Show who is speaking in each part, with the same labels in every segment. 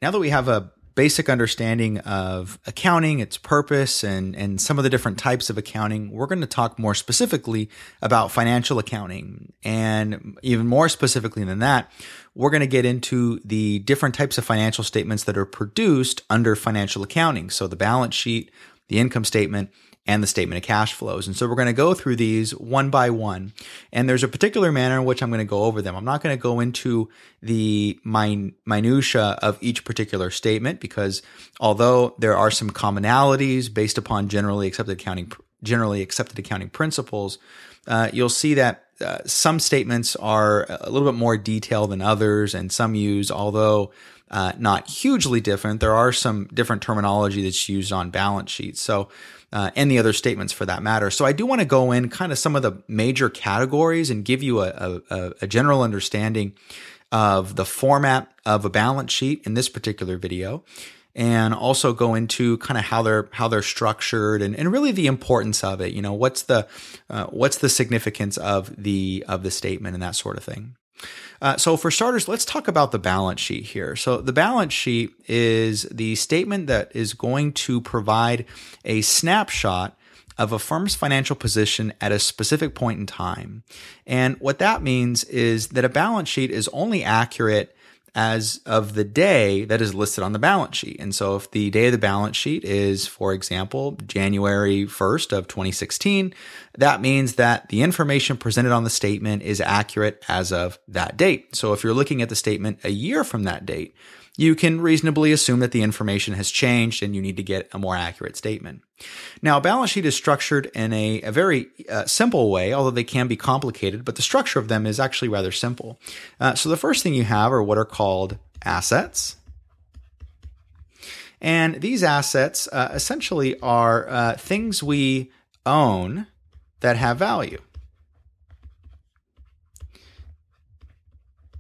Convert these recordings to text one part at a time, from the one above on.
Speaker 1: now that we have a basic understanding of accounting, its purpose, and some of the different types of accounting, we're going to talk more specifically about financial accounting. And even more specifically than that, we're going to get into the different types of financial statements that are produced under financial accounting. So the balance sheet, the income statement, and the statement of cash flows. And so we're going to go through these one by one. And there's a particular manner in which I'm going to go over them. I'm not going to go into the minutia of each particular statement, because although there are some commonalities based upon generally accepted accounting principles, you'll see that some statements are a little bit more detailed than others, and some use, although not hugely different, there are some different terminology that's used on balance sheets. So, and the other statements for that matter. So I do want to go in kind of some of the major categories and give you a general understanding of the format of a balance sheet in this particular video, and also go into kind of how they're structured and really the importance of it. You know, what's the significance of the statement and that sort of thing. So for starters, let's talk about the balance sheet here. So the balance sheet is the statement that is going to provide a snapshot of a firm's financial position at a specific point in time. And what that means is that a balance sheet is only accurate as of the day that is listed on the balance sheet. And so if the day of the balance sheet is, for example, January 1st of 2016, that means that the information presented on the statement is accurate as of that date. So if you're looking at the statement a year from that date, you can reasonably assume that the information has changed and you need to get a more accurate statement. Now, a balance sheet is structured in a very simple way, although they can be complicated, but the structure of them is actually rather simple. So the first thing you have are what are called assets. And these assets essentially are things we own that have value.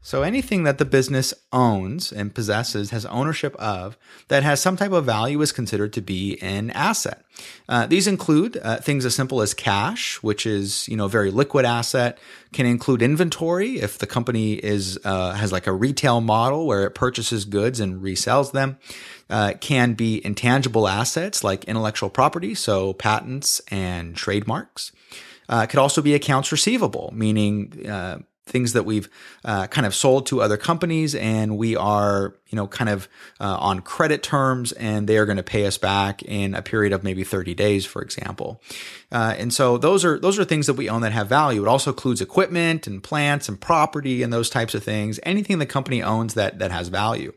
Speaker 1: So anything that the business owns and possesses, has ownership of, that has some type of value is considered to be an asset. These include things as simple as cash, which is, a very liquid asset. Can include inventory if the company has like a retail model where it purchases goods and resells them. Can be intangible assets like intellectual property, so patents and trademarks. Could also be accounts receivable, meaning things that we've kind of sold to other companies and we are, on credit terms and they are going to pay us back in a period of maybe 30 days, for example. And so those are things that we own that have value. It also includes equipment and plants and property and those types of things, anything the company owns that has value.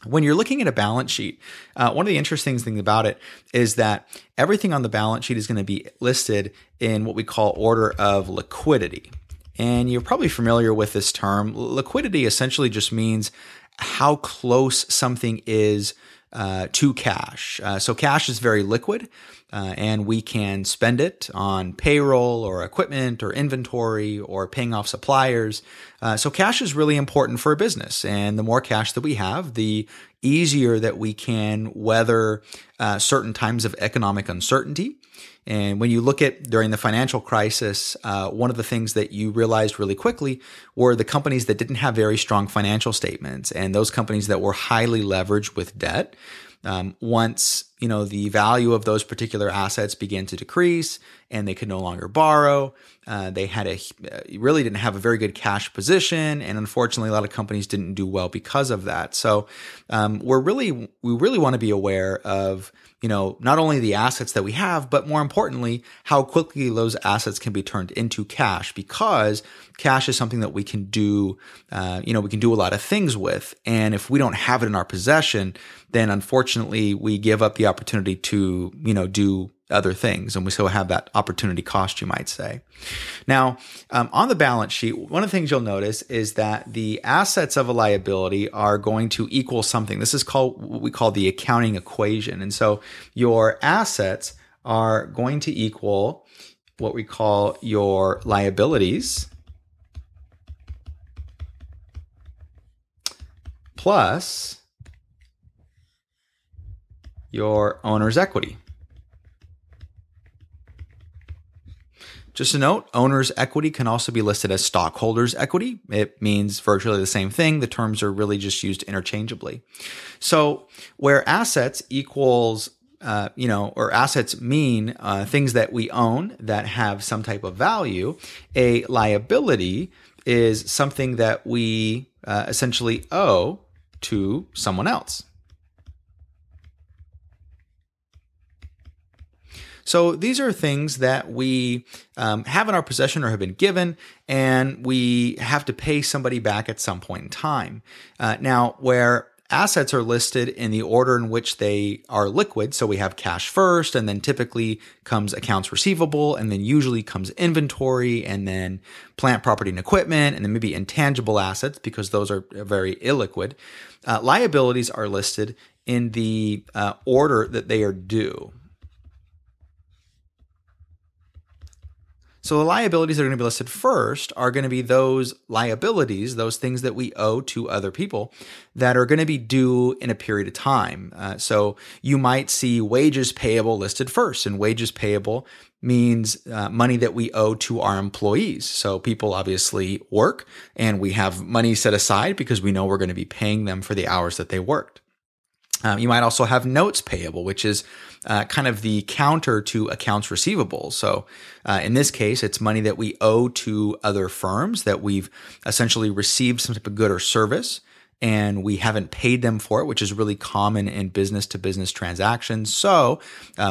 Speaker 1: When you're looking at a balance sheet, one of the interesting things about it is that everything on the balance sheet is going to be listed in what we call order of liquidity. And you're probably familiar with this term. Liquidity essentially just means how close something is to cash. So cash is very liquid, and we can spend it on payroll or equipment or inventory or paying off suppliers. So cash is really important for a business. And the more cash that we have, the easier that we can weather certain times of economic uncertainty. And when you look at during the financial crisis, one of the things that you realized really quickly were the companies that didn't have very strong financial statements and those companies that were highly leveraged with debt. Once, the value of those particular assets began to decrease and they could no longer borrow, they really didn't have a very good cash position. And unfortunately, a lot of companies didn't do well because of that. So, we really want to be aware of, not only the assets that we have, but more importantly, how quickly those assets can be turned into cash, because cash is something that we can do, we can do a lot of things with. And if we don't have it in our possession, then unfortunately we give up the opportunity to, do other things. And we still have that opportunity cost, you might say. Now, on the balance sheet, one of the things you'll notice is that the assets of a liability are going to equal something. This is called what we call the accounting equation. And so your assets are going to equal what we call your liabilities plus your owner's equity. Just a note, owner's equity can also be listed as stockholders' equity. It means virtually the same thing. The terms are really just used interchangeably. So where assets equals or assets mean things that we own that have some type of value, a liability is something that we essentially owe to someone else. So these are things that we have in our possession or have been given, and we have to pay somebody back at some point in time. Now, where assets are listed in the order in which they are liquid, so we have cash first, and then typically comes accounts receivable, and then usually comes inventory, and then plant, property, and equipment, and then maybe intangible assets because those are very illiquid. Liabilities are listed in the order that they are due. So the liabilities that are going to be listed first are going to be those liabilities, those things that we owe to other people that are going to be due in a period of time. So you might see wages payable listed first, and wages payable means money that we owe to our employees. So people obviously work, and we have money set aside because we know we're going to be paying them for the hours that they worked. You might also have notes payable, which is kind of the counter to accounts receivable. So in this case, it's money that we owe to other firms that we've essentially received some type of good or service, and we haven't paid them for it, which is really common in business-to-business transactions. So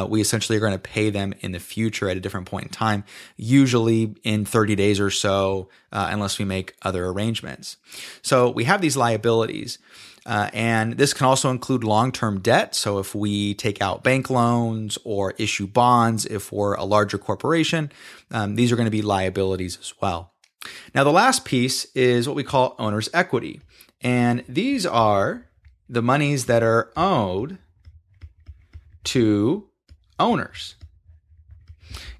Speaker 1: we essentially are going to pay them in the future at a different point in time, usually in 30 days or so, unless we make other arrangements. So we have these liabilities. And this can also include long-term debt. So if we take out bank loans or issue bonds, if we're a larger corporation, these are going to be liabilities as well. Now, the last piece is what we call owner's equity. And these are the monies that are owed to owners.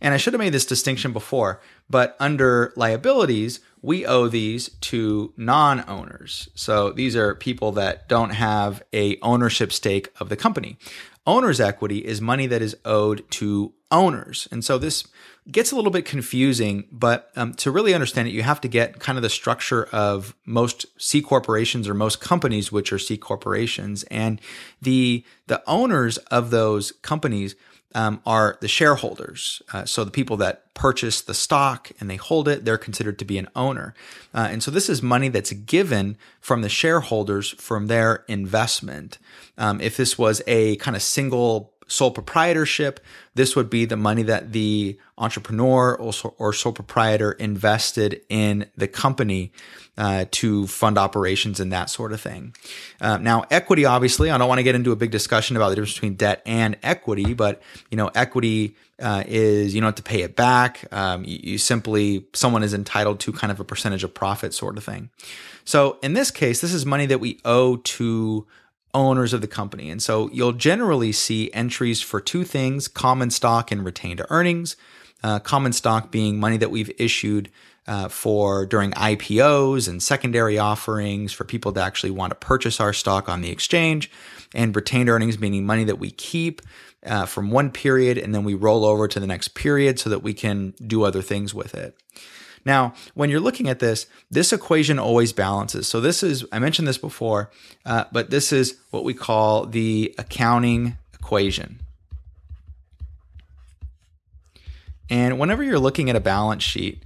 Speaker 1: And I should have made this distinction before, but under liabilities, we owe these to non-owners. So these are people that don't have a ownership stake of the company. Owner's equity is money that is owed to owners. And so this gets a little bit confusing, but to really understand it, you have to get kind of the structure of most C corporations or most companies, which are C corporations. And the owners of those companies are the shareholders. So the people that purchase the stock and they hold it, they're considered to be an owner. And so this is money that's given from the shareholders from their investment. If this was a kind of single sole proprietorship, this would be the money that the entrepreneur or sole proprietor invested in the company to fund operations and that sort of thing. Now, equity, obviously, I don't want to get into a big discussion about the difference between debt and equity, but equity is you don't have to pay it back. You simply, someone is entitled to kind of a percentage of profit sort of thing. So in this case, this is money that we owe to owners of the company. And so you'll generally see entries for two things: common stock and retained earnings. Common stock being money that we've issued for during IPOs and secondary offerings for people that actually want to purchase our stock on the exchange, and retained earnings meaning money that we keep from one period and then we roll over to the next period so that we can do other things with it. Now, when you're looking at this equation always balances. So this is, I mentioned this before, but this is what we call the accounting equation. And whenever you're looking at a balance sheet,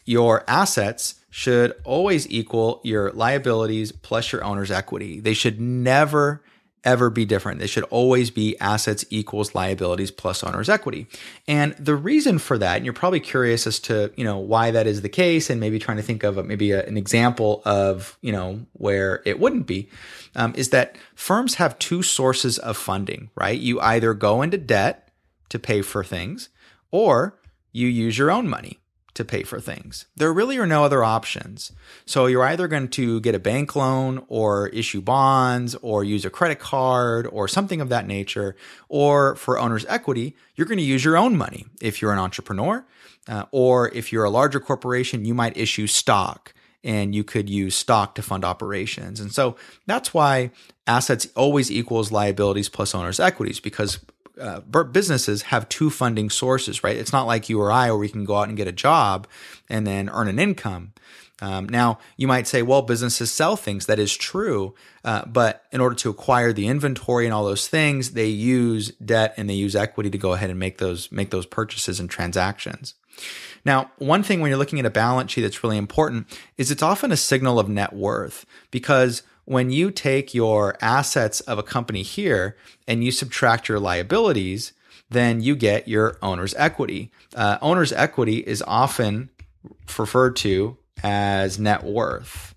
Speaker 1: your assets should always equal your liabilities plus your owner's equity. They should never, ever be different. They should always be assets equals liabilities plus owner's equity. And the reason for that, and you're probably curious as to, why that is the case, and maybe trying to think of an example of, where it wouldn't be, is that firms have two sources of funding, right? You either go into debt to pay for things, or you use your own money to pay for things. There really are no other options. So you're either going to get a bank loan or issue bonds or use a credit card or something of that nature. Or for owner's equity, you're going to use your own money. If you're an entrepreneur or if you're a larger corporation, you might issue stock, and you could use stock to fund operations. And so that's why assets always equals liabilities plus owner's equities, because businesses have two funding sources, right? It's not like you or I, where we can go out and get a job and then earn an income. Now, you might say, well, businesses sell things. That is true. But in order to acquire the inventory and all those things, they use debt and they use equity to go ahead and make those purchases and transactions. Now, one thing when you're looking at a balance sheet that's really important is it's often a signal of net worth, because when you take your assets of a company here and you subtract your liabilities, then you get your owner's equity. Owner's equity is often referred to as net worth.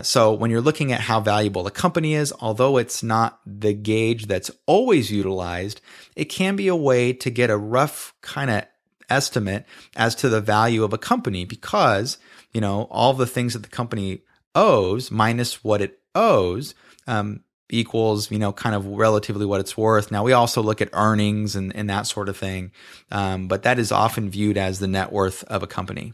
Speaker 1: So when you're looking at how valuable a company is, although it's not the gauge that's always utilized, it can be a way to get a rough kind of estimate as to the value of a company, because, all the things that the company owes minus what it owes equals, kind of relatively what it's worth. Now, we also look at earnings and that sort of thing, but that is often viewed as the net worth of a company.